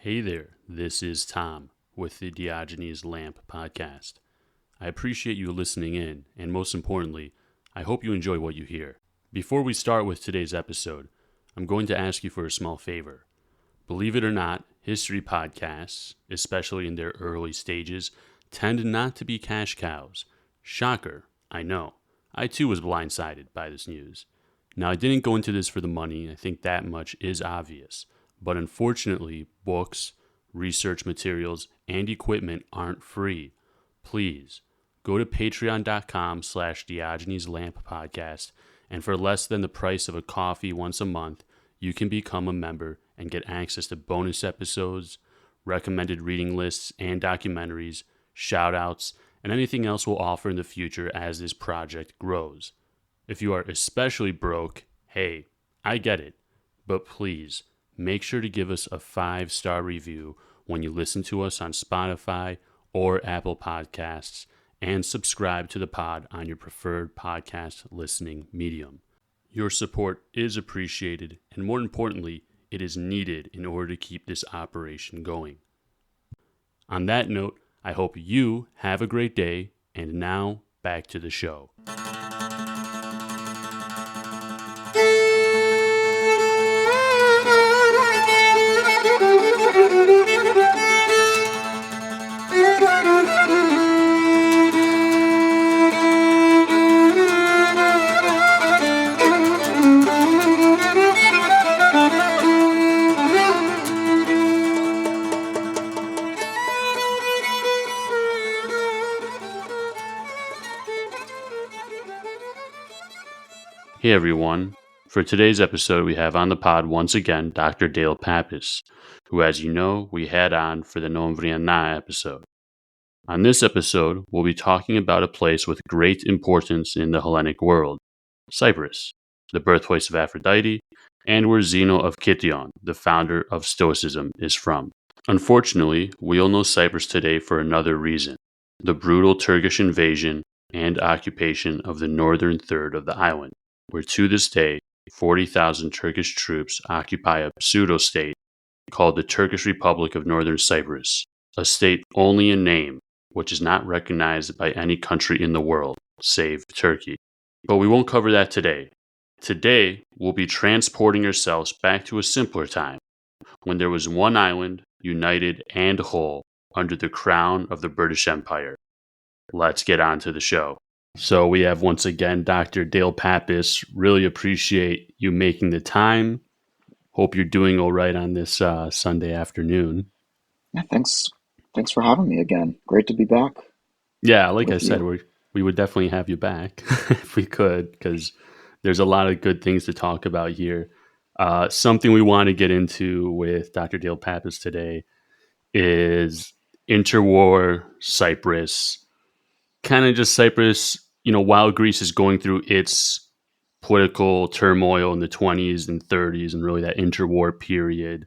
Hey there, this is Tom with the Diogenes Lamp podcast. I appreciate you listening in, and most importantly, I hope you enjoy what you hear. Before we start with today's episode, I'm going to ask you for a small favor. Believe it or not, history podcasts, especially in their early stages, tend not to be cash cows. Shocker, I know. I too was blindsided by this news. Now, I didn't go into this for the money, I think that much is obvious. But unfortunately, books, research materials, and equipment aren't free. Please, go to patreon.com/Diogenes Lamp Podcast, and for less than the price of a coffee once a month, you can become a member and get access to bonus episodes, recommended reading lists and documentaries, shout-outs, and anything else we'll offer in the future as this project grows. If you are especially broke, hey, I get it, but please, make sure to give us a 5-star review when you listen to us on Spotify or Apple Podcasts, and subscribe to the pod on your preferred podcast listening medium. Your support is appreciated, and more importantly, it is needed in order to keep this operation going. On that note, I hope you have a great day, and now back to the show. Hey everyone, for today's episode we have on the pod once again Dr. Dale Pappas, who as you know we had on for the NoemvrianA episode. On this episode we'll be talking about a place with great importance in the Hellenic world, Cyprus, the birthplace of Aphroditi, and where Zeno of Kition, the founder of stoicism, is from. Unfortunately, we all know Cyprus today for another reason, the brutal Turkish invasion and occupation of the northern third of the island, where to this day 40,000 Turkish troops occupy a pseudo-state called the Turkish Republic of Northern Cyprus, a state only in name, which is not recognized by any country in the world, save Turkey. But we won't cover that today. Today, we'll be transporting ourselves back to a simpler time, when there was one island, united and whole, under the crown of the British Empire. Let's get on to the show. So we have once again Dr. Dale Pappas. Really appreciate you making the time. Hope you're doing all right on this Sunday afternoon. Yeah, thanks for having me again. Great to be back. Yeah, like I with said, you. we would definitely have you back if we could, because there's a lot of good things to talk about here. Something we want to get into with Dr. Dale Pappas today is interwar Cyprus. Kind of just Cyprus, while Greece is going through its political turmoil in the 20s and 30s and really that interwar period,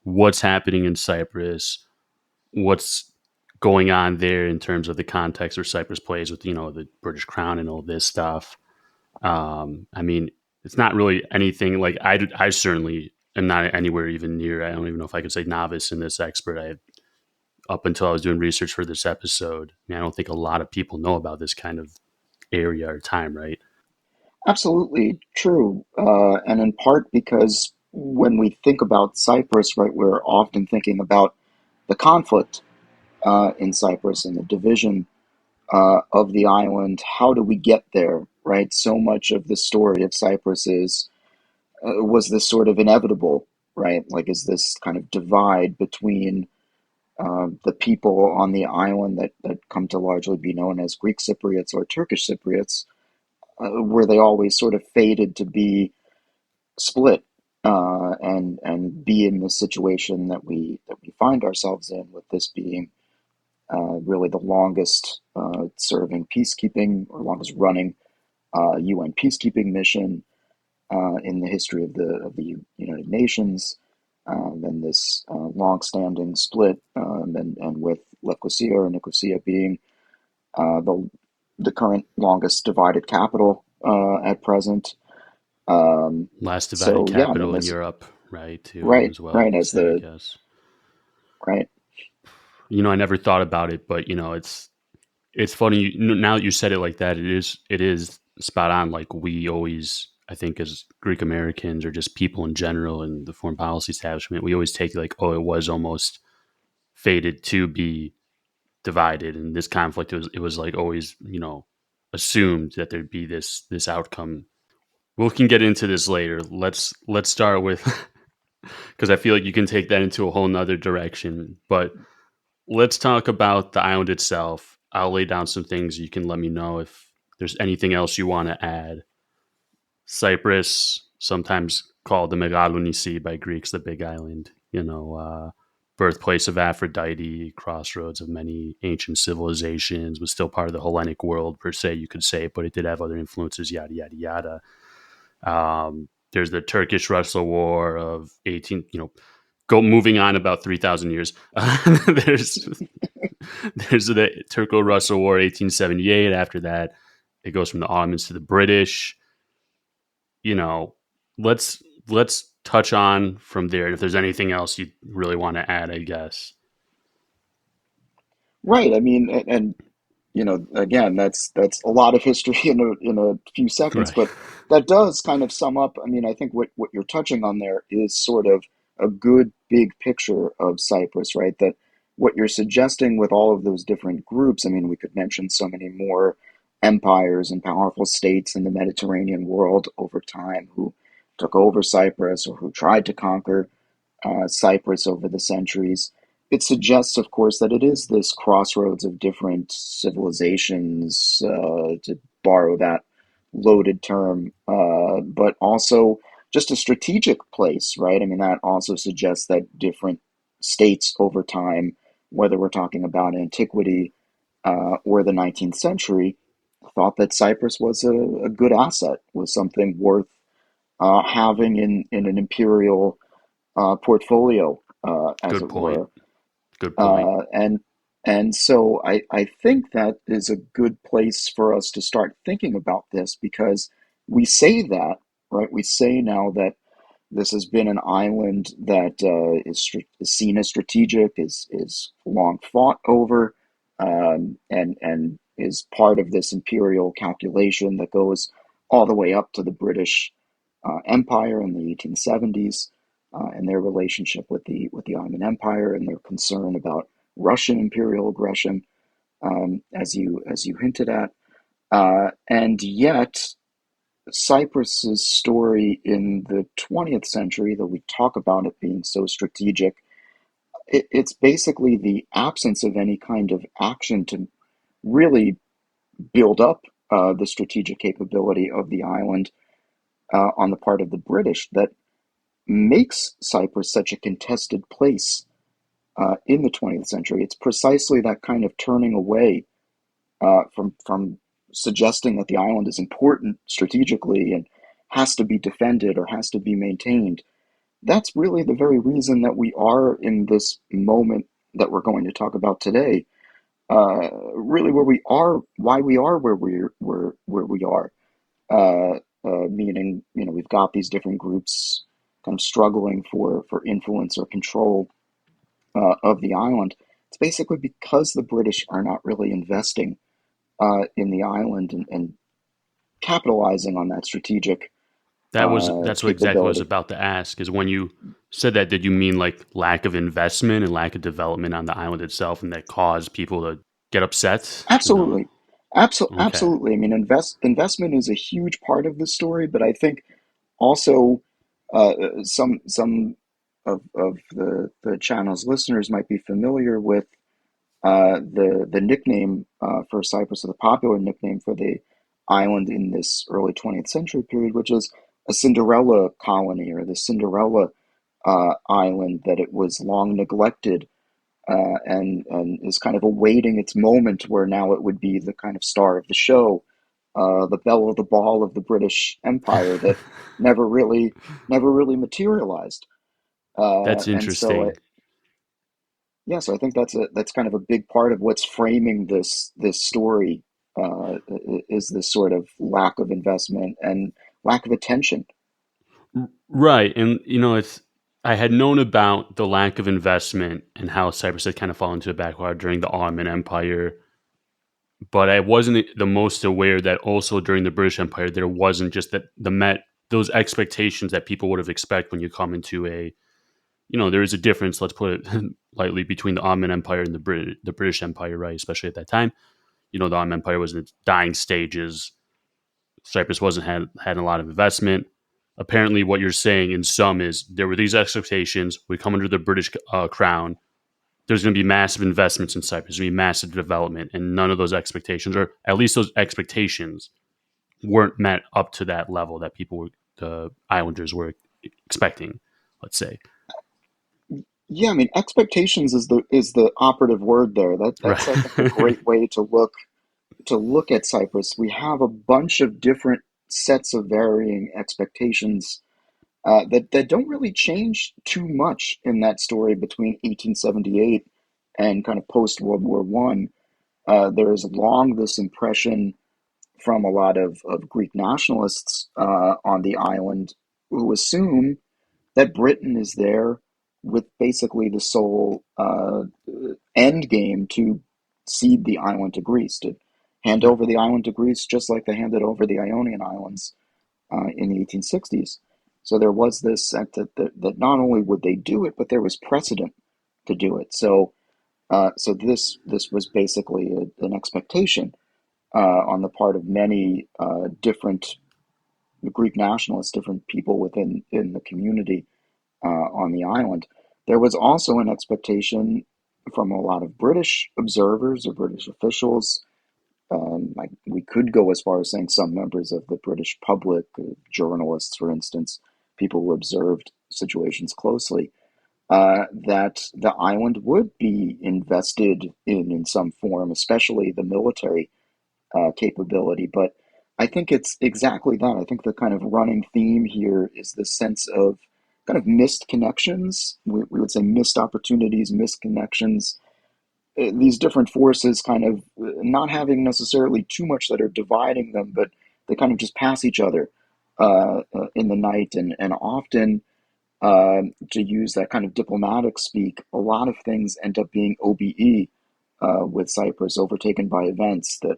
what's happening in Cyprus, what's going on there in terms of the context where Cyprus plays with, the British crown and all this stuff. I mean, it's not really anything like I certainly am not anywhere even near, I don't even know if I could say novice in this expert. Up until I was doing research for this episode, I don't think a lot of people know about this kind of area or time, right? Absolutely true. And in part because when we think about Cyprus, right, we're often thinking about the conflict in Cyprus and the division of the island. How do we get there, right? So much of the story of Cyprus was this sort of inevitable, right? Like, is this kind of divide between the people on the island that come to largely be known as Greek Cypriots or Turkish Cypriots, where they always sort of fated to be split and be in the situation that we find ourselves in, with this being really the longest serving peacekeeping or longest running UN peacekeeping mission in the history of the United Nations. And this long-standing split, and with Nicosia being the current longest divided capital at present. Last divided So yeah, I mean capital in this Europe, right? Too, right, as well, right you as say, I the guess. right? I never thought about it, but it's funny now that you said it like that. It is spot on. Like we always, I think, as Greek Americans or just people in general in the foreign policy establishment, we always take like, oh, it was almost fated to be divided, and this conflict it was like always assumed that there'd be this outcome. We can get into this later. Let's start with because I feel like you can take that into a whole nother direction. But let's talk about the island itself. I'll lay down some things. You can let me know if there's anything else you want to add. Cyprus, sometimes called the Megalonisi by Greeks, the Big Island. Birthplace of Aphroditi, crossroads of many ancient civilizations, was still part of the Hellenic world per se, you could say, but it did have other influences. Yada yada yada. There's the Turkish-Russell War of 18. Go moving on about 3,000 years. there's there's the Turco-Russell War 1878. After that, it goes from the Ottomans to the British. you know, let's touch on from there. And if there's anything else you really want to add, I guess. Right. I mean, and again, that's a lot of history in a few seconds, Right. but that does kind of sum up. I mean, I think what you're touching on there is sort of a good big picture of Cyprus, right? That what you're suggesting with all of those different groups, I mean, we could mention so many more empires and powerful states in the Mediterranean world over time who took over Cyprus or who tried to conquer Cyprus over the centuries. It suggests, of course, that it is this crossroads of different civilizations, to borrow that loaded term, but also just a strategic place, right? I mean, that also suggests that different states over time, whether we're talking about antiquity or the 19th century, thought that Cyprus was a good asset, was something worth having in an imperial portfolio, as Good it point. were. Good point. And so I think that is a good place for us to start thinking about this because we say that, right? We say now that this has been an island that is seen as strategic, is long fought over, and is part of this imperial calculation that goes all the way up to the British Empire in the 1870s, and their relationship with the Ottoman Empire and their concern about Russian imperial aggression, as you hinted at, and yet Cyprus's story in the 20th century, though we talk about it being so strategic, it's basically the absence of any kind of action to really build up the strategic capability of the island on the part of the British that makes Cyprus such a contested place in the 20th century. It's precisely that kind of turning away from suggesting that the island is important strategically and has to be defended or has to be maintained. That's really the very reason that we are in this moment that we're going to talk about today. Really, where we are, why we are where we are. Meaning, we've got these different groups kind of struggling for influence or control of the island. It's basically because the British are not really investing in the island and capitalizing on that strategic That's what exactly I was capability. about to ask. Is when you said that, did you mean like lack of investment and lack of development on the island itself, and that caused people to get upset? Absolutely, Okay. absolutely. I mean, investment is a huge part of the story, but I think also some of the channel's listeners might be familiar with the nickname for Cyprus, or the popular nickname for the island in this early 20th century period, which is a Cinderella colony, or the Cinderella island, that it was long neglected, and is kind of awaiting its moment where now it would be the kind of star of the show, the belle of the ball of the British Empire that never really materialized. That's And so interesting. yeah, so I think that's kind of a big part of what's framing this story, is this sort of lack of investment and lack of attention. Right. And, I had known about the lack of investment and how Cyprus had kind of fallen to the backwater during the Ottoman Empire, but I wasn't the most aware that also during the British Empire there wasn't just that the met those expectations that people would have expected when you come into a, there is a difference. Let's put it lightly between the Ottoman Empire and the British Empire, right? Especially at that time, the Ottoman Empire was in its dying stages. Cyprus wasn't had a lot of investment. Apparently, what you're saying in sum is there were these expectations. We come under the British crown. There's going to be massive investments in Cyprus. There's going to be massive development, and none of those expectations, or at least those expectations, weren't met up to that level that the islanders were expecting. Let's say, Yeah, I mean, expectations is the operative word there. That's I think a right? great way to look at Cyprus. We have a bunch of different sets of varying expectations that don't really change too much in that story between 1878 and kind of post World War One. There is long this impression from a lot of Greek nationalists on the island who assume that Britain is there with basically the sole end game to cede the island to Greece, to hand over the island to Greece, just like they handed over the Ionian Islands in the 1860s. So there was this sense that not only would they do it, but there was precedent to do it. So this was basically an expectation on the part of many different Greek nationalists, different people within in the community on the island. There was also an expectation from a lot of British observers or British officials. Like we could go as far as saying some members of the British public, journalists, for instance, people who observed situations closely, that the island would be invested in some form, especially the military capability. But I think it's exactly that. I think the kind of running theme here is the sense of kind of missed connections. We would say missed opportunities, missed connections. These different forces kind of not having necessarily too much that are dividing them, but they kind of just pass each other in the night. And often, to use that kind of diplomatic speak, a lot of things end up being OBE with Cyprus, overtaken by events that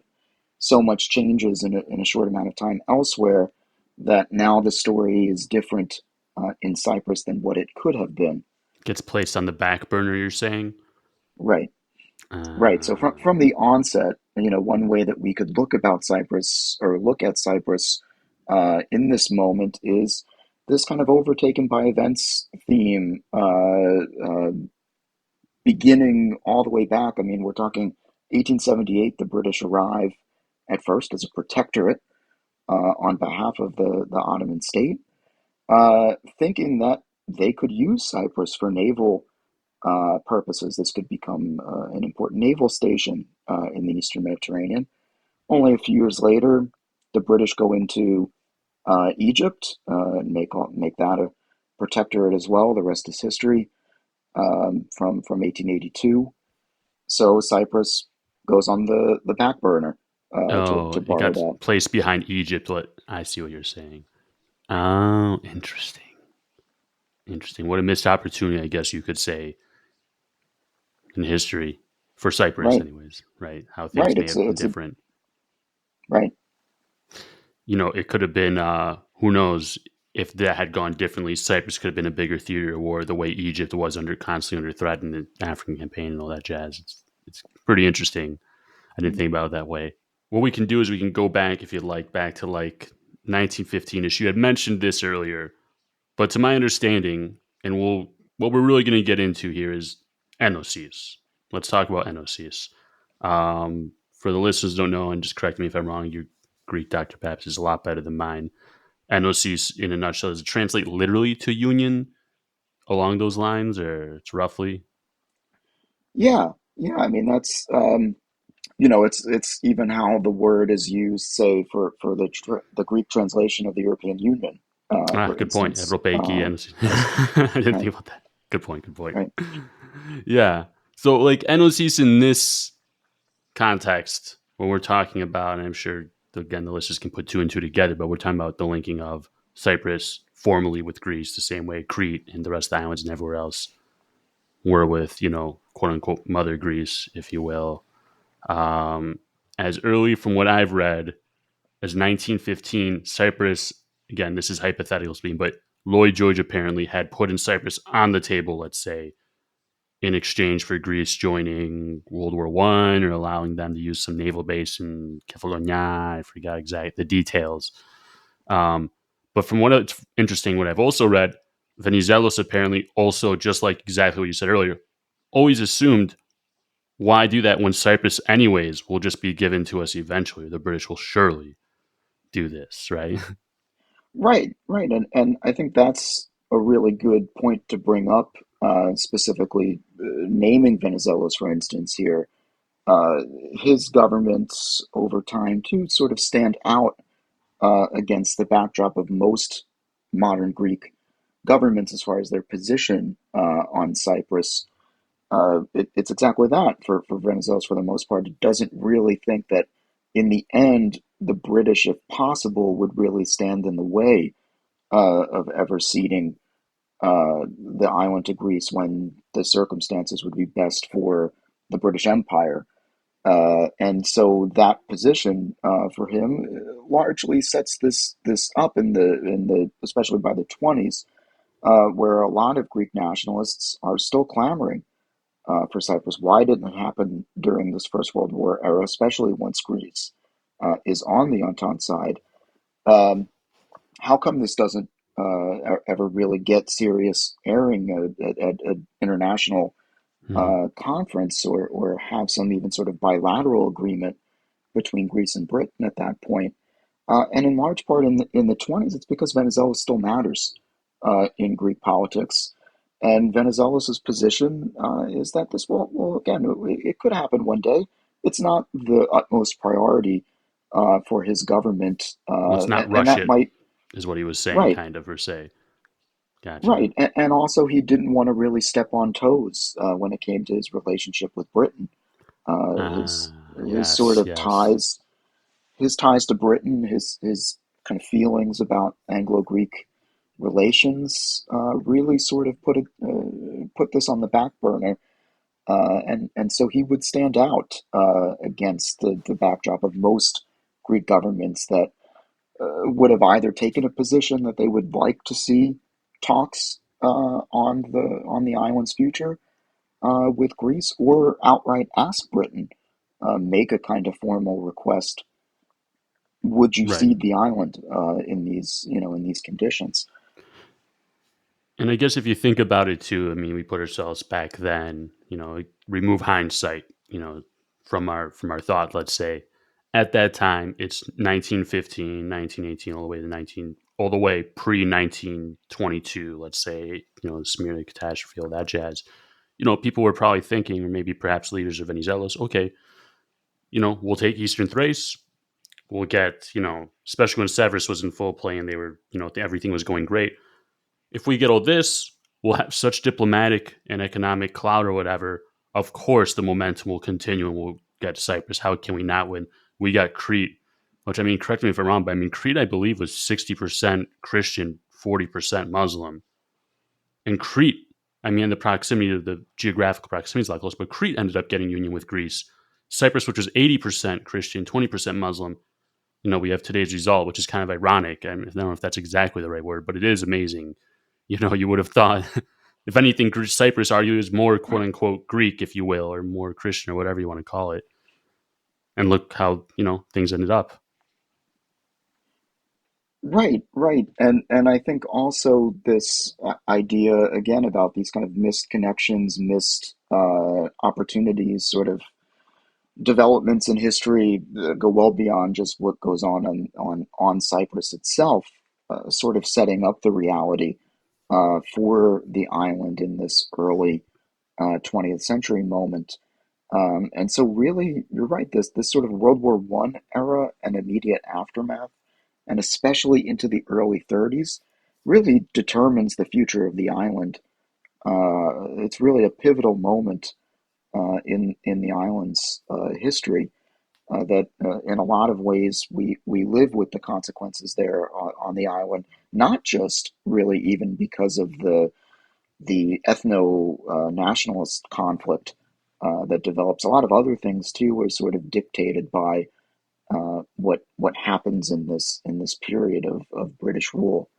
so much changes in a short amount of time elsewhere that now the story is different in Cyprus than what it could have been. Gets placed on the back burner. You're saying, Right, right. So uh, from the onset, one way that we could look about Cyprus or look at Cyprus in this moment is this kind of overtaken by events theme, beginning all the way back. I mean, we're talking 1878. The British arrive at first as a protectorate on behalf of the Ottoman state, thinking that they could use Cyprus for naval purposes. This could become an important naval station in the Eastern Mediterranean. Only a few years later, the British go into Egypt and make that a protectorate as well. The rest is history from 1882. So Cyprus goes on the back burner, to oh, it borrow got that. placed behind Egypt. I see what you're saying. Oh, interesting. Interesting. What a missed opportunity, I guess you could say, in history for Cyprus, Right, anyways. Right? How things right. may It's have a, been it's a different. right. It could have been. Who knows if that had gone differently? Cyprus could have been a bigger theater of war, the way Egypt was constantly under threat in the African campaign and all that jazz. It's pretty interesting. I didn't think about it that way. What we can do is we can go back, if you'd like, back to like 1915ish. You had mentioned this earlier, but to my understanding, and what we're really going to get into here is NOCs. Let's talk about NOCs. For the listeners who don't know, and just correct me if I'm wrong, your Greek Dr. Paps is a lot better than mine. NOCs, in a nutshell, does it translate literally to union along those lines, or it's roughly? Yeah, yeah. I mean, that's it's even how the word is used, say for the Greek translation of the European Union, Ah, for good point. instance, Evropeiki NOC. as I didn't right, think about that. Good point. Good point. right. Yeah. So, like NOCs in this context, when we're talking about, and I'm sure again the listeners can put two and two together, but we're talking about the linking of Cyprus formally with Greece the same way Crete and the rest of the islands and everywhere else were with, quote unquote, Mother Greece, if you will. Um, as early from what I've read as 1915, Cyprus, again, this is hypothetical speaking, but Lloyd George apparently had put in Cyprus on the table, let's say, in exchange for Greece joining World War One or allowing them to use some naval base in Kefalonia. I forgot exact the details. Um, but from what it's interesting, what I've also read, Venizelos apparently also, just like exactly what you said earlier, always assumed, why do that when Cyprus anyways will just be given to us eventually? The British will surely do this, right? Right, right, and I think that's a really good point to bring up, specifically naming Venizelos, for instance, here. Uh, his governments over time to sort of stand out against the backdrop of most modern Greek governments as far as their position on Cyprus. It's exactly that for Venizelos for the most part. It doesn't really think that in the end, the British, if possible, would really stand in the way of ever ceding the island to Greece when the circumstances would be best for the British Empire. And so that position for him largely sets this up in the especially by the 20s, where a lot of Greek nationalists are still clamoring for Cyprus. Why didn't it happen during this First World War era, especially once Greece is on the Entente side? Um, how come this doesn't ever really get serious airing at an international Mhm. conference or have some even sort of bilateral agreement between Greece and Britain at that point? And in large part in the 20s, it's because Venizelos still matters in Greek politics. And Venizelos' position is that this will again, it could happen one day. It's not the utmost priority for his government, Let's not and rush that it, might, is what he was saying, right, kind of, or say. Gotcha. right. And also, he didn't want to really step on toes when it came to his relationship with Britain. His sort Yes, of yes. ties to Britain, his kind of feelings about Anglo-Greek relations, really sort of put this on the back burner, and so he would stand out against the backdrop of most Greek governments that would have either taken a position that they would like to see talks on the island's future with Greece, or outright ask Britain, make a kind of formal request. Would you Right. cede the island in these conditions? And I guess if you think about it too, I mean, we put ourselves back then, remove hindsight, from our thought, let's say. At that time, it's 1915, 1918, all the way to 19, all the way pre 1922, let's say, the Smyrna catastrophe, all that jazz. People were probably thinking, or maybe perhaps leaders of Venizelos, okay, we'll take Eastern Thrace, we'll get, especially when Severus was in full play and they were, everything was going great. If we get all this, we'll have such diplomatic and economic clout or whatever. Of course, the momentum will continue and we'll get Cyprus. How can we not win? We got Crete, which, I mean, correct me if I'm wrong, but I mean, Crete, I believe, was 60% Christian, 40% Muslim. And Crete, I mean, the proximity of the geographical proximity is a lot close, but Crete ended up getting union with Greece. Cyprus, which was 80% Christian, 20% Muslim, we have today's result, which is kind of ironic. I don't know if that's exactly the right word, but it is amazing. You would have thought, if anything, Cyprus argued is more quote unquote Greek, if you will, or more Christian, or whatever you want to call it. And look how things ended up. Right, right. And I think also this idea again about these kind of missed connections, missed opportunities, sort of developments in history go well beyond just what goes on Cyprus itself, sort of setting up the reality for the island in this early 20th century moment. And so, really, you're right. This sort of World War One era and immediate aftermath, and especially into the early 30s, really determines the future of the island. It's really a pivotal moment in the island's history. That in a lot of ways we live with the consequences there on the island, not just really even because of the ethno nationalist conflict that develops. A lot of other things too are sort of dictated by what happens in this period of British rule.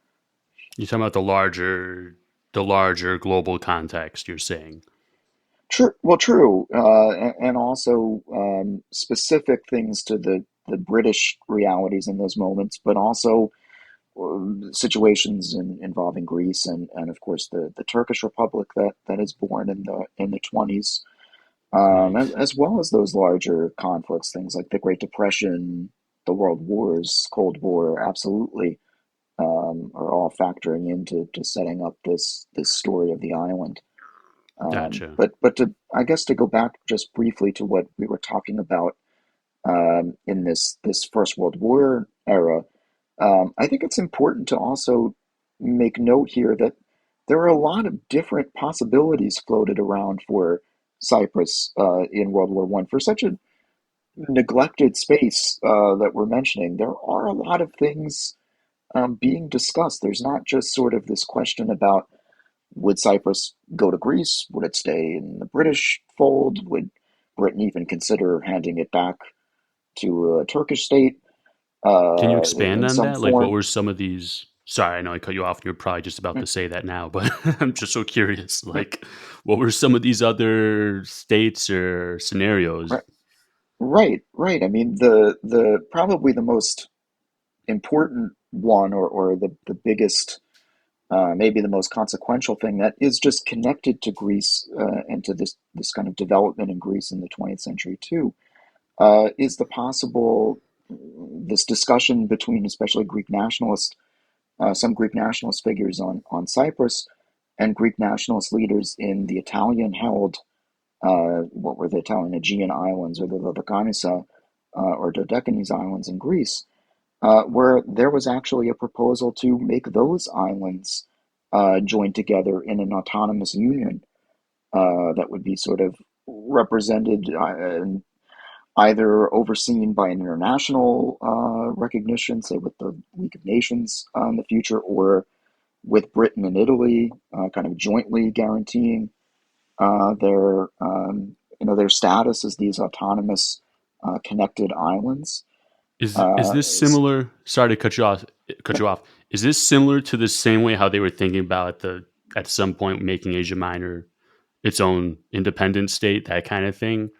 You're talking about the larger global context. You're saying. True, well, true, and also specific things to the British realities in those moments, but also situations involving Greece and of course the Turkish Republic that is born in the 20s, Right. as well as those larger conflicts, things like the Great Depression, the World Wars, Cold War, absolutely, are all factoring into to setting up this story of the island. Gotcha. But to I guess to go back just briefly to what we were talking about in this First World War era, I think it's important to also make note here that there are a lot of different possibilities floated around for Cyprus in World War One. For such a neglected space that we're mentioning, there are a lot of things being discussed. There's not just sort of this question about would Cyprus go to Greece? Would it stay in the British fold? Would Britain even consider handing it back to a Turkish state Can you expand in on some that? Like, what form? were some of these? Sorry, I know I cut you off. And you're probably just about to say that now, but I'm just so curious. Like, what were some of these other states or scenarios? Right, right. I mean, the probably the most important one, or the biggest, maybe the most consequential thing that is just connected to Greece and to this kind of development in Greece in the 20th century too, is the possible this discussion between especially some Greek nationalist figures on Cyprus and Greek nationalist leaders in the Italian-held what were the Italian Aegean Islands or the Dodecanesa or Dodecanese Islands in Greece, where there was actually a proposal to make those islands join together in an autonomous union that would be sort of represented either overseen by an international recognition, say with the League of Nations in the future, or with Britain and Italy kind of jointly guaranteeing their their status as these autonomous connected islands. Is this similar? Sorry to cut you off. Cut you off. Is this similar to the same way how they were thinking about at some point making Asia Minor its own independent state, that kind of thing?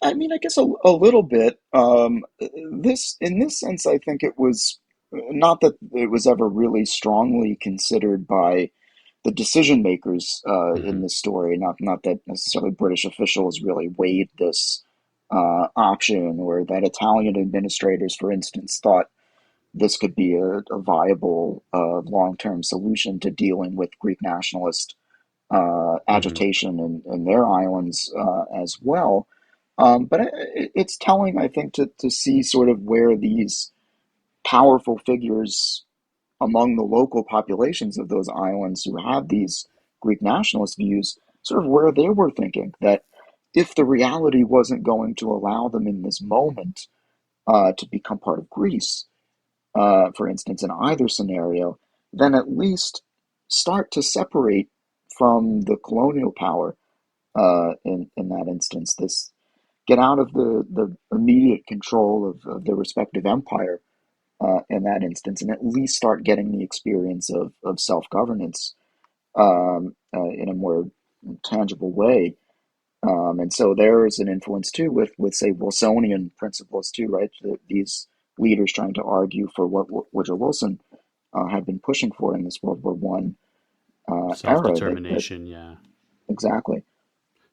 I mean, I guess a little bit. This, in this sense, I think it was not that it was ever really strongly considered by the decision makers in Hmm. this story. Not that necessarily British officials really weighed this option, or that Italian administrators, for instance, thought this could be a viable long term solution to dealing with Greek nationalist Hmm. agitation in their islands as well. But it's telling, I think, to see sort of where these powerful figures among the local populations of those islands who have these Greek nationalist views, sort of where they were thinking that if the reality wasn't going to allow them in this moment to become part of Greece, for instance, in either scenario, then at least start to separate from the colonial power in that instance. This get out of the immediate control of their respective empire in that instance, and at least start getting the experience of self governance in a more tangible way. And so there is an influence too with say Wilsonian principles too, right? These leaders trying to argue for what Woodrow Wilson had been pushing for in this World War One Self era. That determination. Yeah. exactly.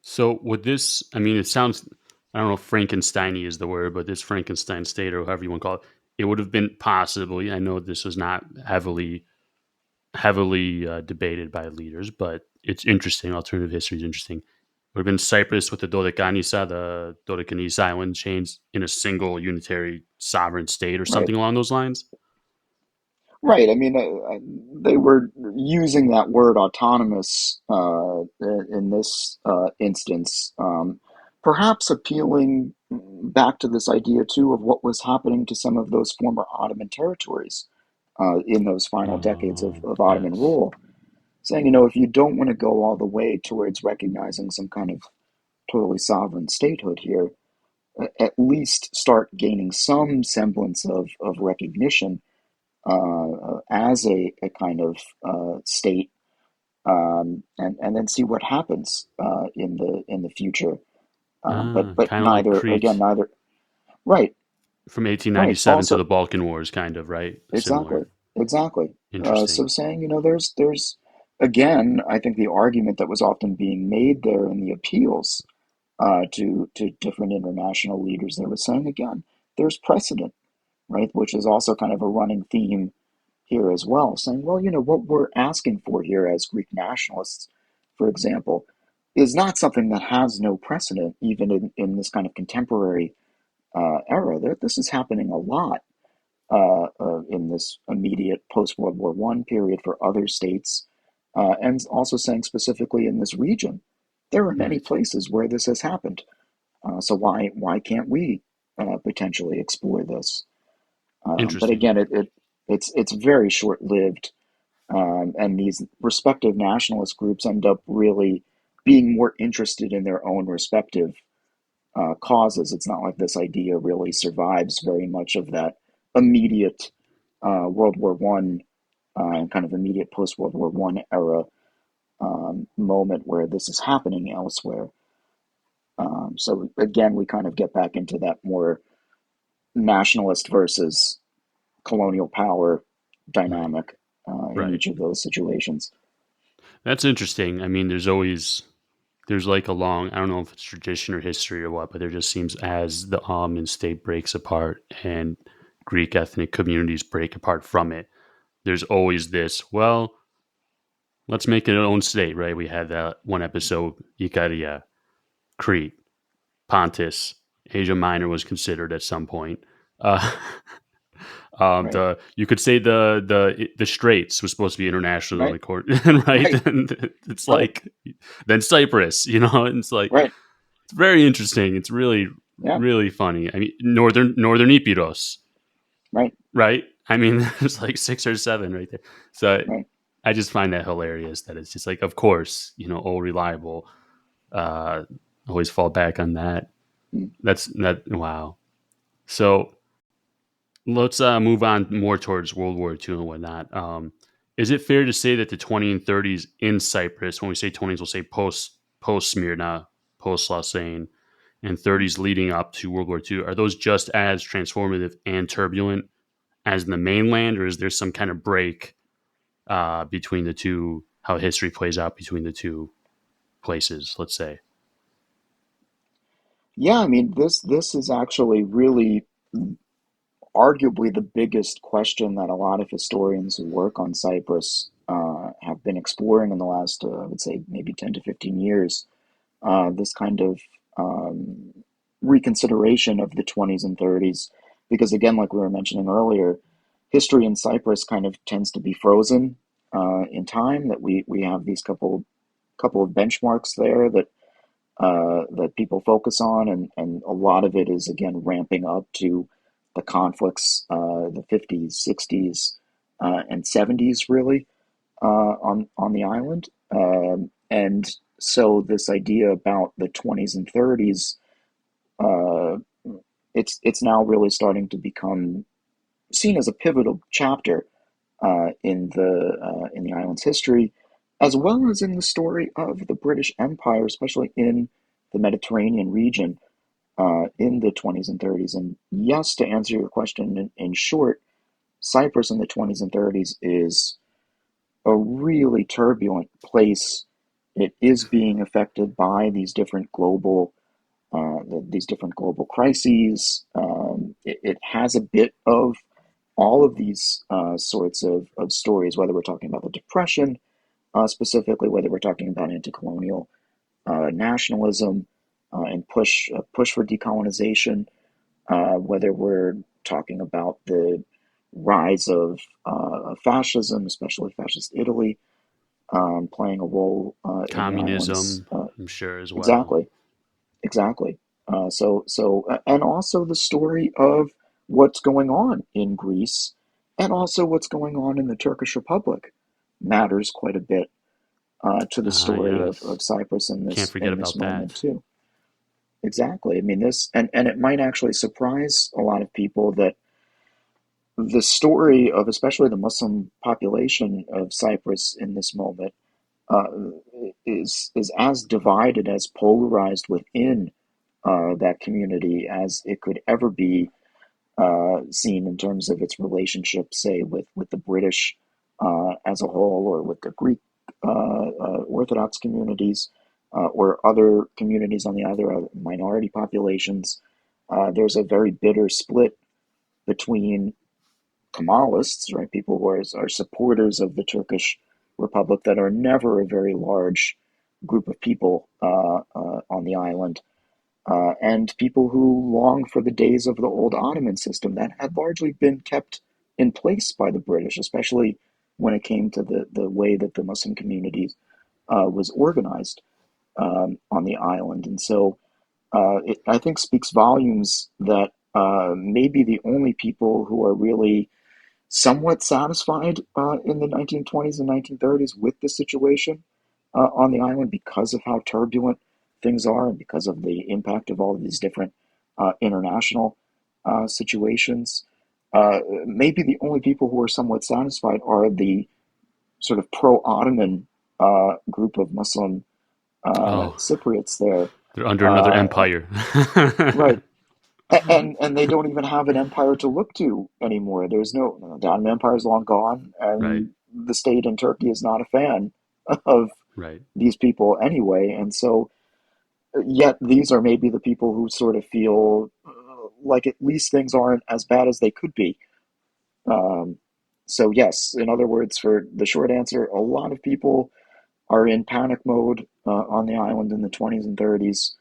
So would this? I mean, it sounds. I don't know if Frankensteiny is the word, but this Frankenstein state, or however you want to call it, it would have been possibly. I know this was not heavily debated by leaders, but it's interesting. Alternative history is interesting. It would have been Cyprus with the Dodecanese island chains in a single unitary sovereign state or Right. something along those lines. Right. I mean, they were using that word autonomous in this instance, perhaps appealing back to this idea too of what was happening to some of those former Ottoman territories. in those final decades of Ottoman Yes. rule, saying, if you don't want to go all the way towards recognizing some kind of totally sovereign statehood here, at least start gaining some semblance of recognition as a kind of state, and then see what happens in the future. But Kind of like neither, again, Crete neither. Right, from right. 1897 to Also, the Balkan Wars, kind of, right? exactly, Similar. exactly. So Interesting. saying, there's again, I think the argument that was often being made there in the appeals to different international leaders, they were saying again, there's precedent, right? Which is also kind of a running theme here as well, saying, well, what we're asking for here as Greek nationalists, for example, is not something that has no precedent, even in this kind of contemporary era. This is happening a lot in this immediate post World War One period for other states, and also saying specifically in this region, there are many Right. places where this has happened. So why can't we potentially explore this? But Interesting. again, it's very short lived, and these respective nationalist groups end up really being more interested in their own respective causes. It's not like this idea really survives very much of that immediate World War One and kind of immediate post World War One era moment where this is happening elsewhere. So again, we kind of get back into that more nationalist versus colonial power Right. dynamic in Right. each of those situations. That's interesting. I mean, there's like a long, I don't know if it's tradition or history or what, but there just seems as the Ottoman state breaks apart and Greek ethnic communities break apart from it, there's always this, well, let's make it our own state, right? We had that one episode, Icaria, Crete, Pontus, Asia Minor was considered at some point. Uh, Right, the you could say the Straits was supposed to be international in right, the court, right? right, And it's right, like then Cyprus, and it's like right. it's very interesting. It's really Yeah, really funny. I mean, northern Epirus, right, right? I mean, there's like six or seven right there. So right. I just find that hilarious that it's just like, of course, all reliable. Uh, always fall back on that. Mm. That's that. Wow. So let's move on more towards World War II and whatnot. Is it fair to say that the 20s and 30s in Cyprus, when we say 20s, we'll say post Smyrna, post Lausanne, and 30s leading up to World War II, are those just as transformative and turbulent as in the mainland, or is there some kind of break between the two? How history plays out between the two places, let's say. Yeah, I mean, this is actually really arguably the biggest question that a lot of historians who work on Cyprus have been exploring in the last, I would say, maybe 10 to 15 years. This kind of um, reconsideration of the 20s and 30s, because again, like we were mentioning earlier, history in Cyprus kind of tends to be frozen in time. That we have these couple of benchmarks there that people focus on, and a lot of it is again ramping up to the conflicts, the 50s, 60s, and 70s, really, on the island. And so this idea about the 20s and 30s, uh, it's now really starting to become seen as a pivotal chapter in the island's history, as well as in the story of the British Empire, especially in the Mediterranean region in the 20s and 30s. And yes, to answer your question in short, Cyprus in the 20s and 30s is a really turbulent place. It is being affected by these different global crises. It has a bit of all of these sorts of stories, whether we're talking about the Depression, specifically, whether we're talking about anti-colonial nationalism and push for decolonization, whether we're talking about the rise of fascism, especially fascist Italy, playing a role in the islands. Communism, I'm sure as well. Exactly, exactly. And also the story of what's going on in Greece And also what's going on in the Turkish Republic matters quite a bit to the Ah, story yes. of Cyprus Can't forget in this about moment that. too. Exactly. I mean this, and it might actually surprise a lot of people that the story of especially the Muslim population of Cyprus in this moment uh, is as divided, as polarized within that community as it could ever be seen in terms of its relationship, say, with the British as a whole, or with the Greek Orthodox communities, or other communities on the other minority populations. There's a very bitter split between Kemalists, right, people who are supporters of the Turkish Republic that are never a very large group of people on the island, and people who long for the days of the old Ottoman system that had largely been kept in place by the British, especially when it came to the way that the Muslim community was organized on the island. And so it, I think, speaks volumes that maybe the only people who are really somewhat satisfied in the 1920s and 1930s with the situation on the island because of how turbulent things are and because of the impact of all of these different international situations. Maybe the only people who are somewhat satisfied are the sort of pro Ottoman group of Muslim Oh, Cypriots there. they're under another Uh, empire. right. And they don't even have an empire to look to anymore. There's no, the Ottoman Empire is long gone, Right, and the state in Turkey is not a fan of right. these people anyway. And so, yet these are maybe the people who sort of feel like at least things aren't as bad as they could be. Um, so, yes, in other words, for the short answer, a lot of people are in panic mode on the island in the 20s and 30s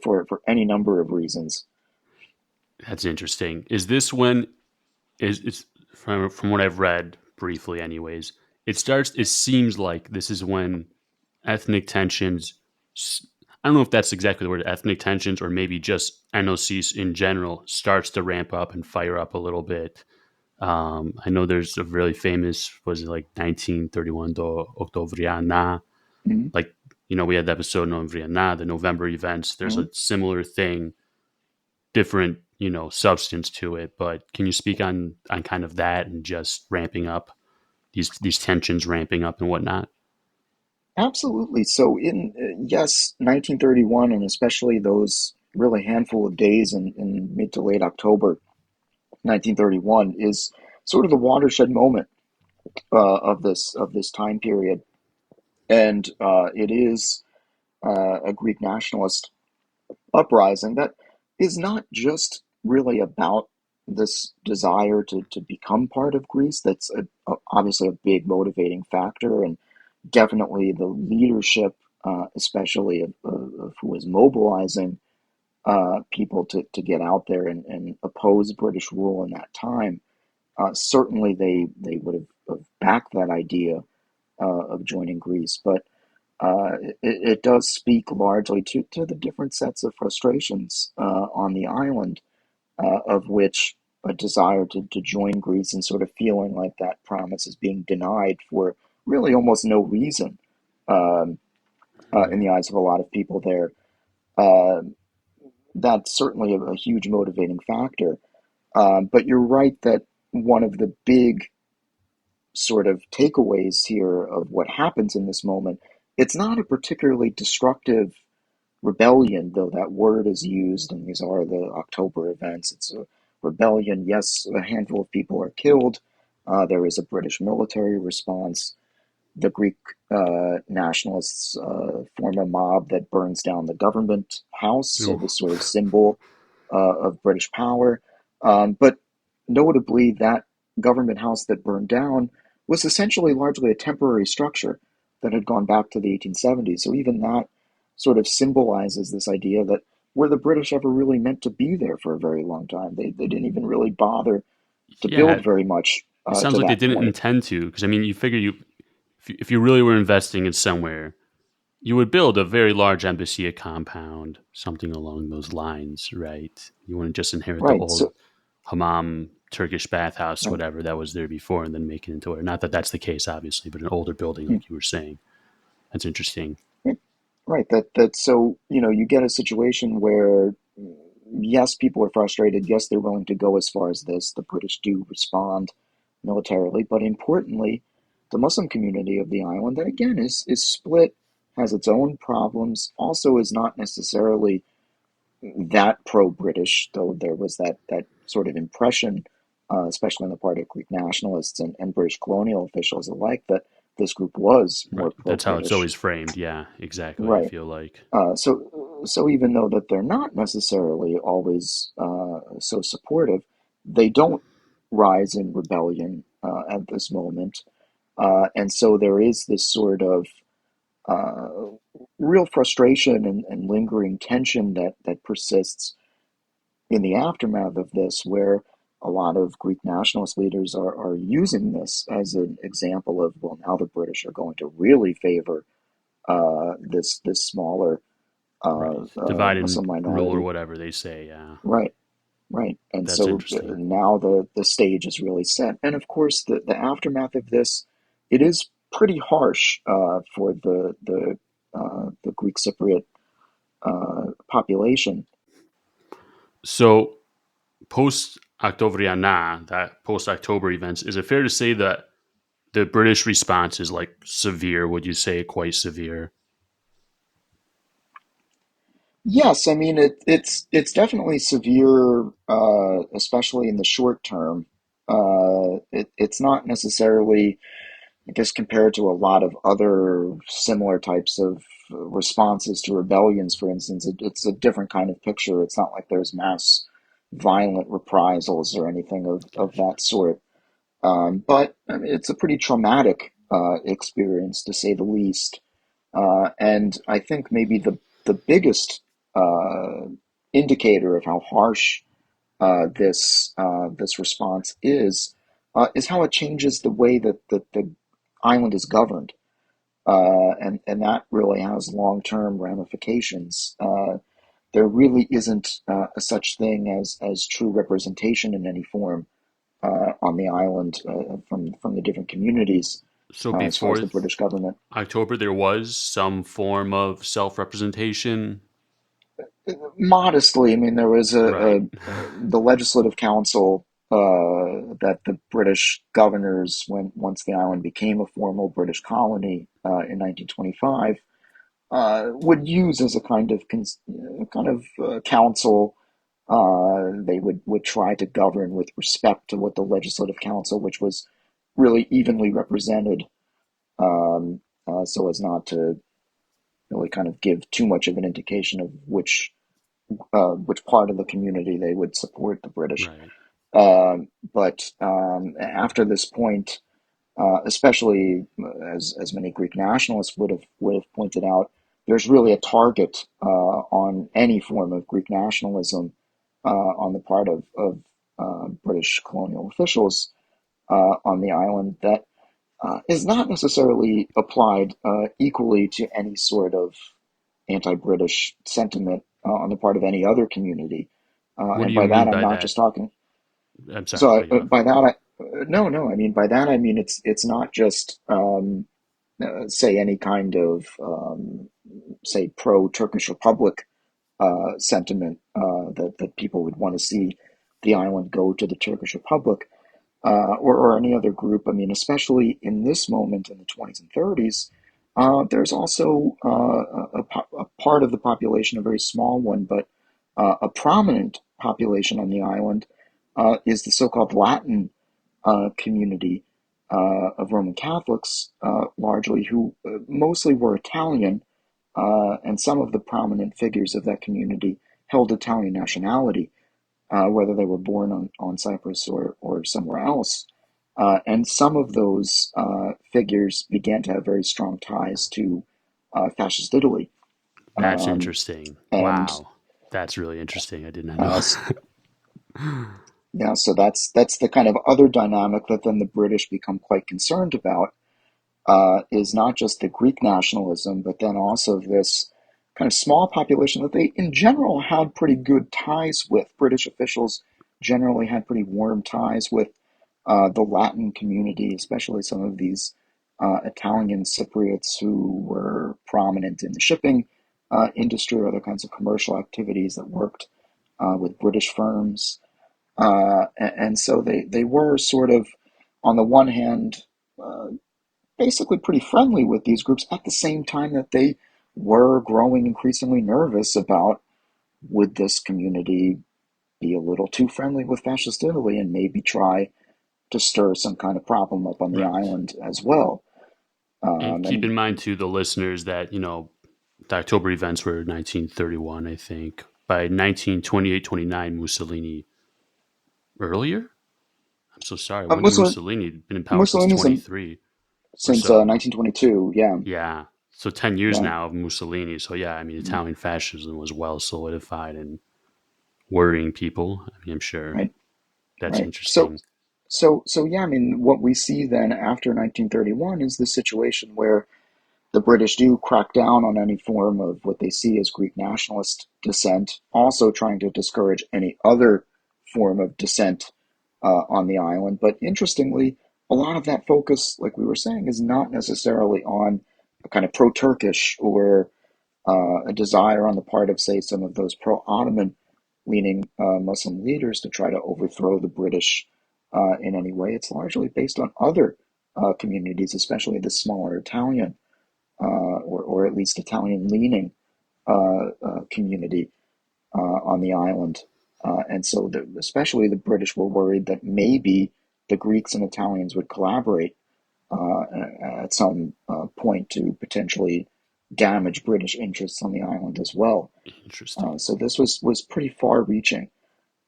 for any number of reasons. That's interesting. Is this when is it's from what I've read briefly anyways, it starts it seems like this is when ethnic tensions I don't know if that's exactly the word ethnic tensions or maybe just NOCs in general starts to ramp up and fire up a little bit. I know there's a really famous, was it like 1931 do NoemvrianA, Mhm. like, we had the episode NoemvrianA, the November events. There's Mhm. a similar thing, different, substance to it. But can you speak on kind of that and just ramping up these tensions ramping up and whatnot? Absolutely. So, in yes, 1931, and especially those really handful of days in mid to late October 1931, is sort of the watershed moment of this time period, and it is a Greek nationalist uprising that is not just really about this desire to become part of Greece. That's obviously a big motivating factor, and definitely the leadership, especially of who is mobilizing people to get out there and oppose British rule in that time. Certainly, they would have backed that idea of joining Greece, but it does speak largely to the different sets of frustrations on the island, of which a desire to join Greece and sort of feeling like that promise is being denied for really almost no reason um, in Right. the eyes of a lot of people there. Uh, that's certainly a huge motivating factor. But you're right that one of the big sort of takeaways here of what happens in this moment, it's not a particularly destructive rebellion, though that word is used, and these are the October events. It's a rebellion. Yes, a handful of people are killed. There is a British military response. The Greek nationalists form a mob that burns down the government house, so Ooh. this sort of symbol of British power. But notably, that government house that burned down was essentially largely a temporary structure that had gone back to the 1870s. So even that sort of symbolizes this idea that were the British ever really meant to be there for a very long time? They didn't even really bother to Yeah, build very much it sounds to like they that didn't point. intend to, because I mean, you figure if you really were investing in somewhere, you would build a very large embassy, a compound, something along those lines, right? You wouldn't just inherit the Right. old So hammam Turkish bathhouse, right. whatever that was there before, and then make it into it. Not that that's the case, obviously, but an older building, Mm, like you were saying. That's interesting. right. Right. That so you get a situation where yes, people are frustrated. Yes, they're willing to go as far as this. The British do respond militarily, but importantly, the Muslim community of the island, that again is split, has its own problems, also is not necessarily that pro-British, though there was that sort of impression, especially on the part of Greek nationalists and British colonial officials alike, that this group was more Right. That's how it's pro-British. always framed. Yeah, exactly. I Right. feel like. So even though that they're not necessarily always so supportive, they don't rise in rebellion at this moment, and so there is this sort of uh, real frustration and lingering tension that persists in the aftermath of this, where a lot of Greek nationalist leaders are using this as an example of, well, now the British are going to really favor this smaller Right. Divide and Muslim rule or minority. whatever they say. Yeah. Right, right. And That's so interesting. now the stage is really set. And of course, the aftermath of this, it is pretty harsh for the Greek Cypriot population. So, post NoemvrianA, that post October events, is it fair to say that the British response is like severe? Would you say quite severe? Yes, I mean it's definitely severe, especially in the short term. It's not necessarily, I guess, compared to a lot of other similar types of responses to rebellions, for instance. It's a different kind of picture. It's not like there's mass violent reprisals or anything of Gotcha. that sort. But I mean, it's a pretty traumatic experience, to say the least. And I think maybe the biggest uh, indicator of how harsh this response is how it changes the way that the island is governed, and that really has long term ramifications. There really isn't a such thing as true representation in any form on the island from the different communities So, as far as before the British government. October, there was some form of self representation. Modestly, I mean, there was Right. the Legislative Council that the British governors, when once the island became a formal British colony in 1925, would use as a kind of council. They would try to govern with respect to what the Legislative Council, which was really evenly represented, so as not to really kind of give too much of an indication of which part of the community they would support the British. Right. But after this point, especially as many Greek nationalists would have pointed out, there's really a target on any form of Greek nationalism on the part of British colonial officials on the island that is not necessarily applied equally to any sort of anti-British sentiment on the part of any other community. What do And you by that, mean I'm by not just that? talking. I'm sorry to So cut you off. by that, no, no. I mean by that, I mean it's not just say any kind of say pro-Turkish Republic sentiment that people would want to see the island go to the Turkish Republic or any other group. I mean, especially in this moment in the 20s and 30s, there's also a part of the population, a very small one, but a prominent population on the island is the so-called Latin community of Roman Catholics, largely, who mostly were Italian, and some of the prominent figures of that community held Italian nationality, whether they were born on Cyprus or somewhere else. And some of those figures began to have very strong ties to fascist Italy. That's Um, interesting. and Wow. That's really interesting. I did not know. uh, yeah, so that's the kind of other dynamic that then the British become quite concerned about, is not just the Greek nationalism, but then also this kind of small population that they, in general, had pretty good ties with. British officials generally had pretty warm ties with the Latin community, especially some of these Italian Cypriots who were prominent in the shipping industry or other kinds of commercial activities that worked with British firms. And so they were sort of, on the one hand, uh, basically pretty friendly with these groups at the same time that they were growing increasingly nervous about, would this community be a little too friendly with fascist Italy and maybe try to stir some kind of problem up on the Right. island as well. And keep And in mind, too, the listeners that, the October events were 1931, I think. By 1928-29, Mussolini earlier? I'm so sorry. When did Mussolini, Mussolini been in power since Mussolini's in, 23 or since so? 1922. Yeah, Yeah. So 10 years yeah, now of Mussolini. So, yeah, I mean, mhm, Italian fascism was well solidified and worrying people. I mean, I'm sure right, that's right. So, interesting. yeah. I mean, what we see then after 1931 is the situation where the British do crack down on any form of what they see as Greek nationalist dissent, also trying to discourage any other form of dissent on the island. But interestingly, a lot of that focus, like we were saying, is not necessarily on a kind of pro Turkish or a desire on the part of, say, some of those pro Ottoman leaning Muslim leaders to try to overthrow the British in any way. It's largely based on other communities, especially the smaller Italian or at least Italian-leaning community on the island. And so, especially the British were worried that maybe the Greeks and Italians would collaborate uh, at some point to potentially damage British interests on the island as well. Interesting. So this was pretty far-reaching.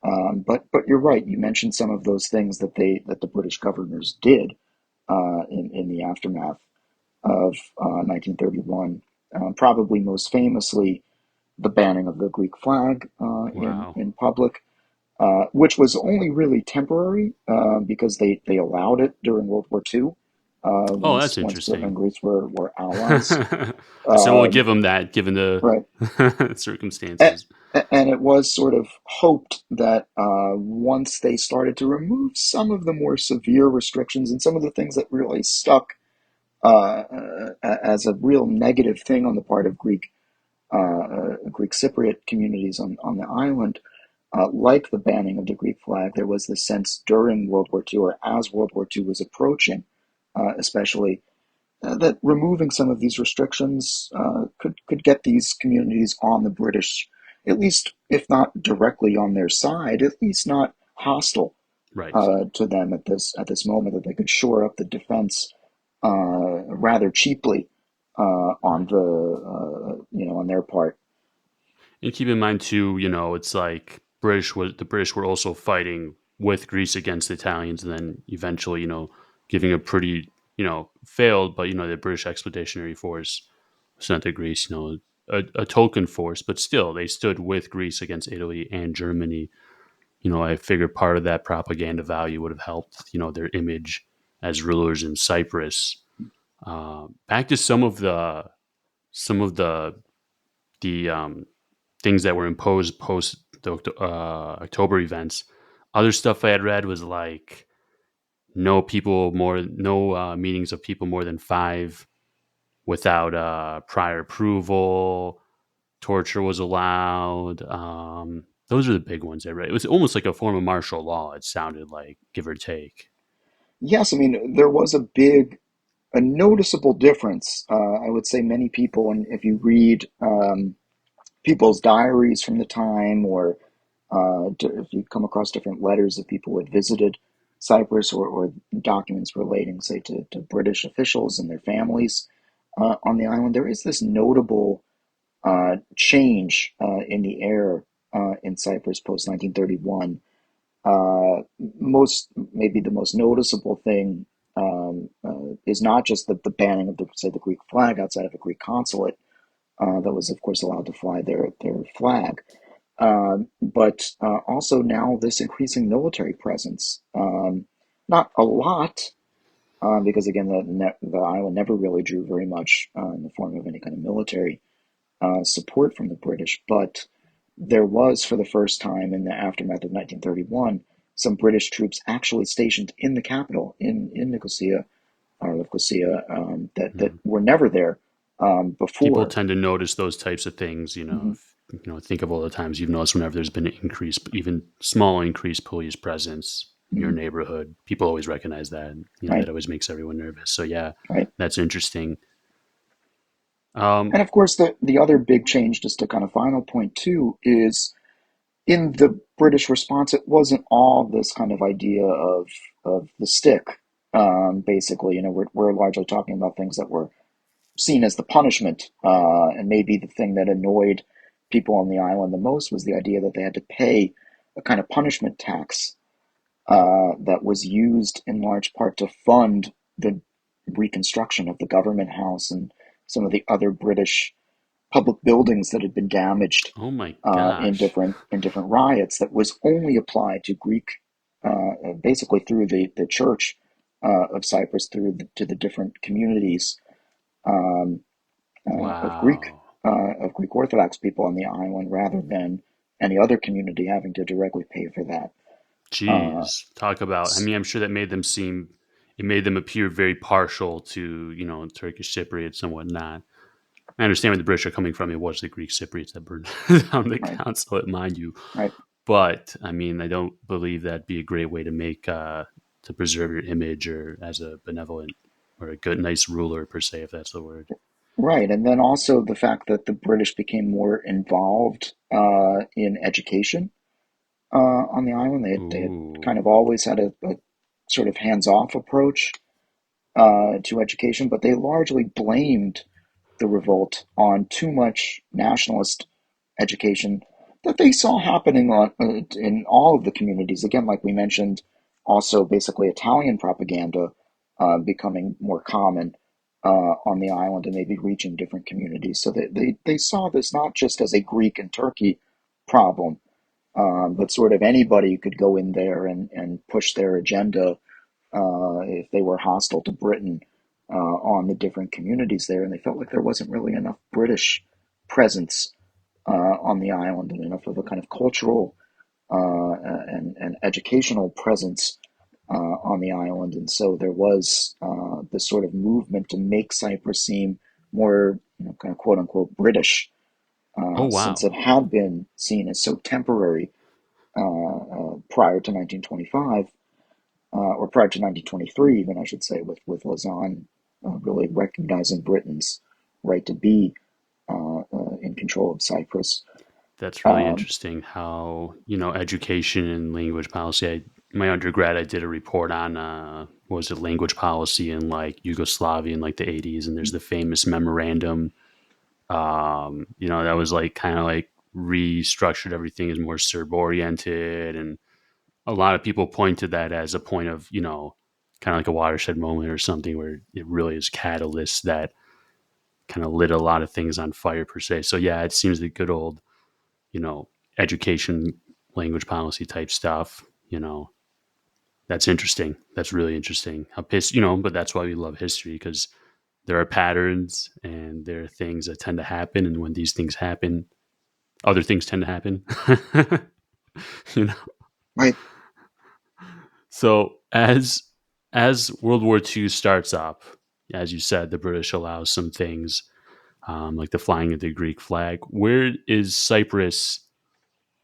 But you're right. You mentioned some of those things that the British governors did in the aftermath of 1931. Probably most famously, the banning of the Greek flag Wow. in public, which was only really temporary because they allowed it during World War II. Oh, that's Once Britain and interesting. Greece were allies, So we'll um, give them that, given the right? And, circumstances. and it was sort of hoped that once they started to remove some of the more severe restrictions and some of the things that really stuck as a real negative thing on the part of Greek Cypriot communities on the island, like the banning of the Greek flag, there was this sense during World War II or as World War II was approaching, especially that removing some of these restrictions could get these communities on the British, at least if not directly on their side, at least not hostile Right. to them at this moment, that they could shore up the defense rather cheaply on Right. the on their part. And keep in mind too, it's like the British were also fighting with Greece against the Italians, and then eventually, giving a pretty, failed, but the British Expeditionary Force sent to Greece, a token force, but still they stood with Greece against Italy and Germany. I figured part of that propaganda value would have helped, their image as rulers in Cyprus. Back to some of the things that were imposed post the October events. Other stuff I had read was like no meetings of people more than five without prior approval. Torture was allowed. Those are the big ones I read. It was almost like a form of martial law. It sounded like, give or take. Yes, I mean there was a noticeable difference. I would say many people, and if you read people's diaries from the time, or if you come across different letters of people who had visited Cyprus, or documents relating, say, to British officials and their families on the island, there is this notable change in the air in Cyprus post 1931. Uh, maybe the most noticeable thing is not just the banning of the Greek flag outside of a Greek consulate that was, of course, allowed to fly their flag, but also now this increasing military presence. Not a lot, because again, the island never really drew very much in the form of any kind of military support from the British, but there was, for the first time in the aftermath of 1931, some British troops actually stationed in the capital, in Nicosia, or Nicosia, that Mhm. were never there People before. tend to notice those types of things. Hmm. Think of all the times you've noticed whenever there's been an increase, even small increased police presence in your Hmm. neighborhood. People always recognize that. Right, That always makes everyone nervous. So yeah, right. that's interesting. Um, And of course, the other big change, just a kind of final point too, is in the British response, it wasn't all this kind of idea of the stick. Basically, we're largely talking about things that were seen as the punishment, and maybe the thing that annoyed people on the island the most was the idea that they had to pay a kind of punishment tax that was used in large part to fund the reconstruction of the government house and some of the other British public buildings that had been damaged oh my in gosh. different riots. That was only applied to Greek, basically through the Church of Cyprus, to the different communities um, of Greek Wow. Orthodox people on the island, rather than any other community having to directly pay for that. Uh, Jeez. Talk about, I'm sure that it made them appear very partial to, Turkish Cypriots and whatnot. I understand where the British are coming from. It was the Greek Cypriots that burned down the right, consulate, mind you. right. But I don't believe that'd be a great way to to preserve your image or as a benevolent or a good, nice ruler per se, if that's the word. Right, and then also the fact that the British became more involved in education on the island. They had Ooh. kind of always had a sort of hands-off approach to education, but they largely blamed the revolt on too much nationalist education that they saw happening in all of the communities. Again, like we mentioned, also basically Italian propaganda becoming more common on the island and maybe reaching different communities. So they saw this not just as a Greek and Turkey problem, but sort of anybody could go in there and push their agenda if they were hostile to Britain on the different communities there. And they felt like there wasn't really enough British presence on the island and enough of a kind of cultural and educational presence on the island. And so there was this sort of movement to make Cyprus seem more, kind of quote unquote British, Oh, since wow. it had been seen as so temporary prior to 1925, or prior to 1923, even I should say, with Lausanne really recognizing Britain's right to be in control of Cyprus. That's really Um, interesting how, education and language policy. My undergrad, I did a report on, what was it, language policy in like Yugoslavia in like the 80s. And there's the famous memorandum, that was like kind of like restructured everything as more Serb oriented. And a lot of people point to that as a point of, kind of like a watershed moment or something where it really is catalyst that kind of lit a lot of things on fire per se. So yeah, it seems the good old, you know, education, language policy type stuff, that's interesting. That's really interesting. But that's why we love history because there are patterns and there are things that tend to happen. And when these things happen, other things tend to happen. you know, right. so as World War II starts up, as you said, the British allow some things like the flying of the Greek flag. Where is Cyprus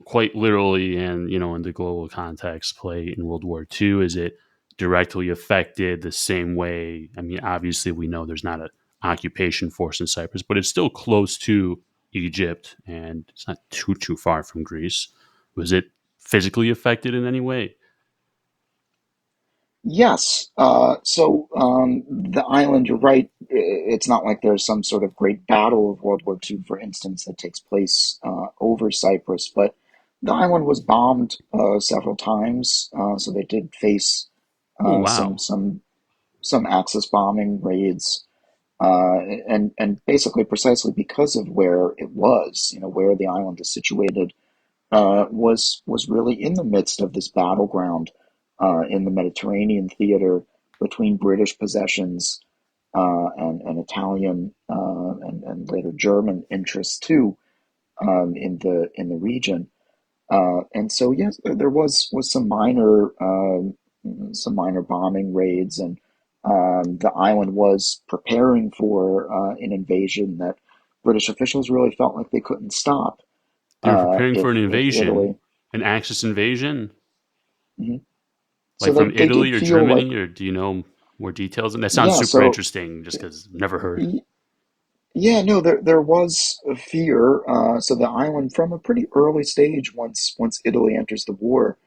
quite literally and in the global context play in World War II? Is it directly affected the same way? Obviously we know there's not an occupation force in Cyprus, but it's still close to Egypt and it's not too far from Greece. Was it physically affected in any way? Yes. The island, you're right. It's not like there's some sort of great battle of World War II, for instance, that takes place over Cyprus, but the island was bombed several times. So they did face Oh uh, some wow. some some Axis bombing raids, and basically precisely because of where it was, where the island is situated, was really in the midst of this battleground in the Mediterranean theater between British possessions and Italian and later German interests too. in the region. And so yes, there was some minor bombing raids, and the island was preparing for an invasion that British officials really felt like they couldn't stop They were preparing for an if invasion, Italy. an Axis invasion, Mhm. So like from they Italy did or feel like, Germany, or do you know more details? And that sounds yeah. super So interesting, just because never heard. yeah, no, there was a fear. So the island, from a pretty early stage, once Italy enters the war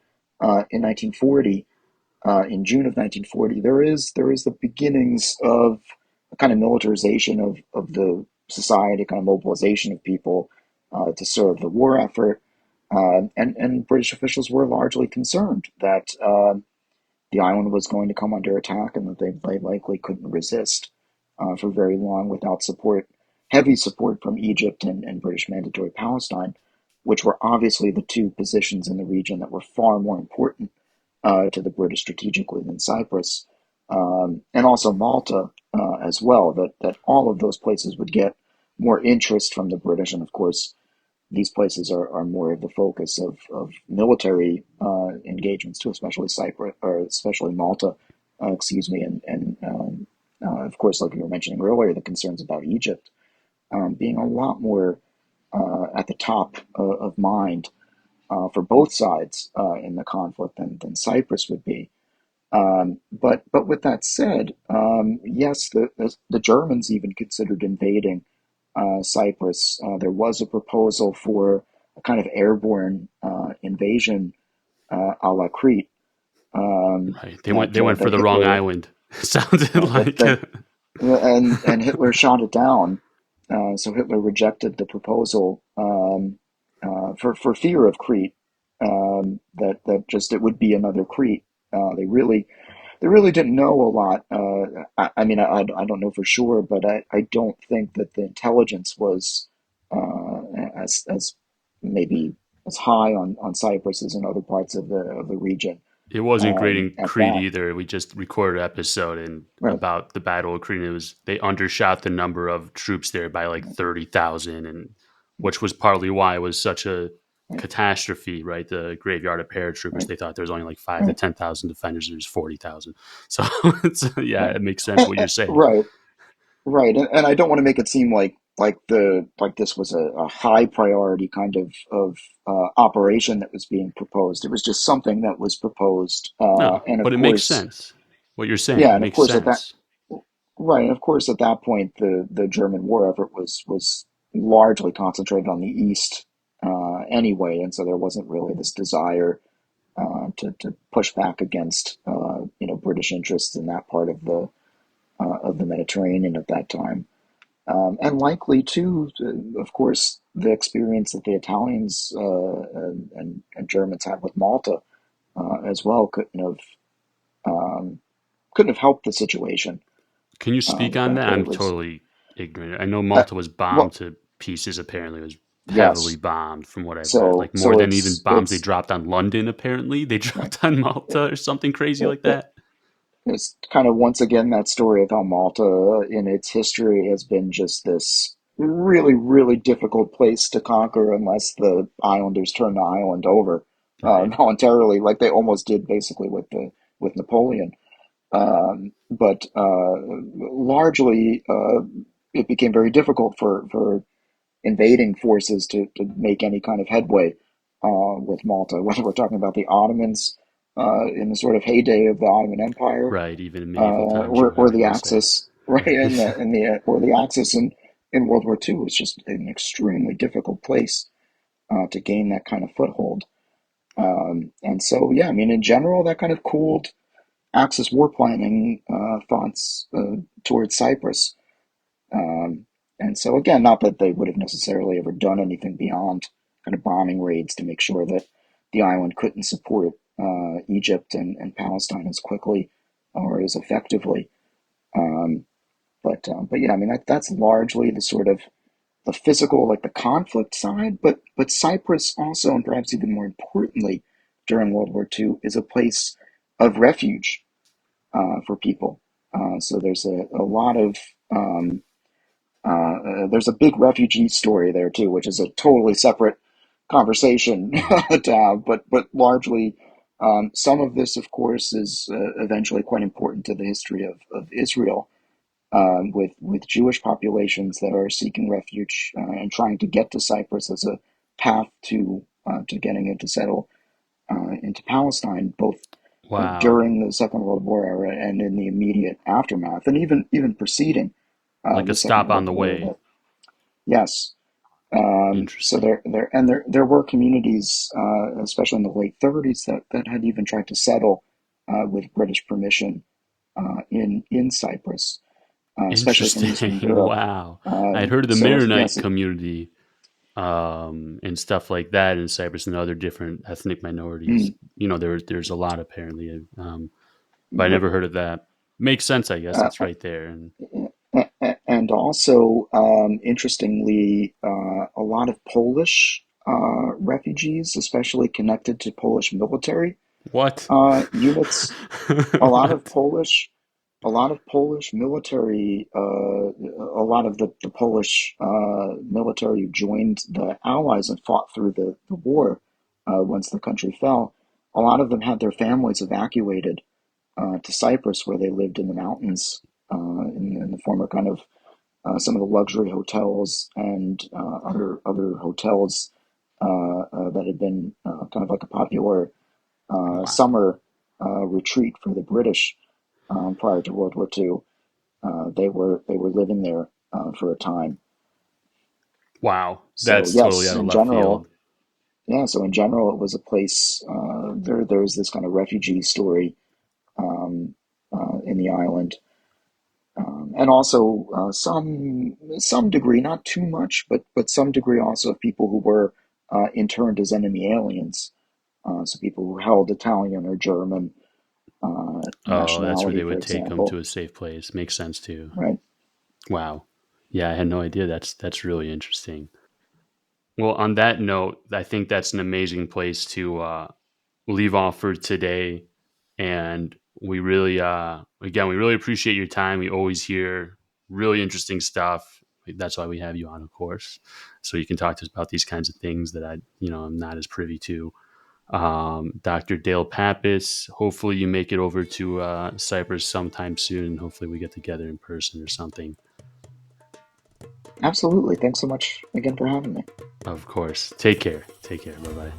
in 1940, in June of 1940, there is the beginnings of a kind of militarization of the society, kind of mobilization of people to serve the war effort. And British officials were largely concerned that the island was going to come under attack and that they likely couldn't resist for very long without support, heavy support from Egypt and British Mandatory Palestine, which were obviously the two positions in the region that were far more important to the British strategically than Cyprus, and also Malta as well. That all of those places would get more interest from the British, and of course these places are more of the focus of military engagements too, especially Cyprus or especially Malta, excuse me, and of course, like you were mentioning earlier, the concerns about Egypt being a lot more at the top of mind for both sides in the conflict than Cyprus would be. But with that said, yes, the Germans even considered invading Cyprus. There was a proposal for a kind of airborne invasion a la Crete Right? They went for that the wrong Hitler island. Sounded that like that and Hitler shot it down. So Hitler rejected the proposal for fear of Crete. That just it would be another Crete. They really didn't know a lot. I mean, I don't know for sure, but I don't think that the intelligence was as maybe as high on Cyprus as in other parts of the region it wasn't great in at Crete that. either. We just recorded an episode and Right. about the Battle of Crete. It was they undershot the number of troops there by like 30,000, and which was partly why it was such a Right. catastrophe. Right, the graveyard of paratroopers. Right. They thought there was only like 5 to Right. 10,000 defenders. There's 40,000. So yeah, Right. it makes sense what you're saying. Right. Right. And I don't want to make it seem like this was a high priority kind of operation that was being proposed. It was just something that was proposed, No, and of but it makes course, sense. What you're saying, yeah, it and of makes course at that sense. right, and of course at that point the German war effort was largely concentrated on the east anyway, and so there wasn't really this desire to push back against British interests in that part of the Mediterranean at that time. And likely too, of course, the experience that the Italians and Germans had with Malta as well couldn't have helped the situation. Can you speak The on fact that? that I'm it was totally ignorant. I know uh, Malta was bombed well, to pieces. Apparently, it was heavily yes. bombed, from what I've read. So Like more than even bombs they it's dropped on London. Apparently, they right. dropped on It, Malta or something crazy it, like it, that. it's kind of once again that story of how Malta in its history has been just this really, really difficult place to conquer unless the islanders turn the island over Right. voluntarily, like they almost did basically with Napoleon. But largely, it became very difficult for invading forces to make any kind of headway with Malta. Whether we're talking about the Ottomans in the sort of heyday of the Ottoman Empire, Right. Even in medieval times or or whatever you the want to say. Axis, right? Right. Or the Axis in World War II was just an extremely difficult place to gain that kind of foothold. And so, yeah, I mean, in general, that kind of cooled Axis war planning thoughts towards Cyprus. Um, and so, again, not that they would have necessarily ever done anything beyond kind of bombing raids to make sure that the island couldn't support Egypt and Palestine as quickly or as effectively. Um, but yeah, I mean that's largely the sort of the physical, like the conflict side. But Cyprus also, and perhaps even more importantly, during World War II, is a place of refuge for people. So there's a lot of um, There's a big refugee story there too, which is a totally separate conversation Mhm. to have. But largely, some of this, of course, is eventually quite important to the history of Israel, with Jewish populations that are seeking refuge and trying to get to Cyprus as a path to getting it to settle into Palestine, both Wow. during the Second World War era and in the immediate aftermath, and even preceding Like a the Second stop on World the War. way. Yes, so Interesting. there were communities, especially in the late 30s, that had even tried to settle with British permission in Cyprus, especially from Eastern Interesting. Europe. Wow. I had heard of the So Maronite yes, community and stuff like that in Cyprus and other different ethnic minorities. mm, There's a lot apparently, but I but, never heard of that. Makes sense, I guess. uh, It's right there. And and also, interestingly, a lot of Polish refugees, especially connected to Polish military what? units, a lot of What? Polish, a lot of Polish military, a lot of the Polish military who joined the Allies and fought through the war once the country fell. A lot of them had their families evacuated to Cyprus, where they lived in the mountains in the former kind of some of the luxury hotels and other hotels that had been kind of like a popular Wow. summer retreat for the British prior to World War II. They were living there for a time. Wow. So That's totally yes, out of in left general, field. yeah. So in general, it was a place. There was this kind of refugee story in the island, and also some degree, not too much, but some degree also of people who were interned as enemy aliens. So people who held Italian or German Oh, that's where nationality, they for would take them to example. a safe place. Makes sense too. Right. Wow. Yeah, I had no idea. That's really interesting. Well, on that note, I think that's an amazing place to leave off for today. And we really, again, we really appreciate your time. We always hear really interesting stuff. That's why we have you on, of course, so you can talk to us about these kinds of things that I'm not as privy to. Dr. Dale Pappas, hopefully you make it over to Cyprus sometime soon. Hopefully we get together in person or something. Absolutely. Thanks so much again for having me. Of course. Take care. Take care. Bye bye.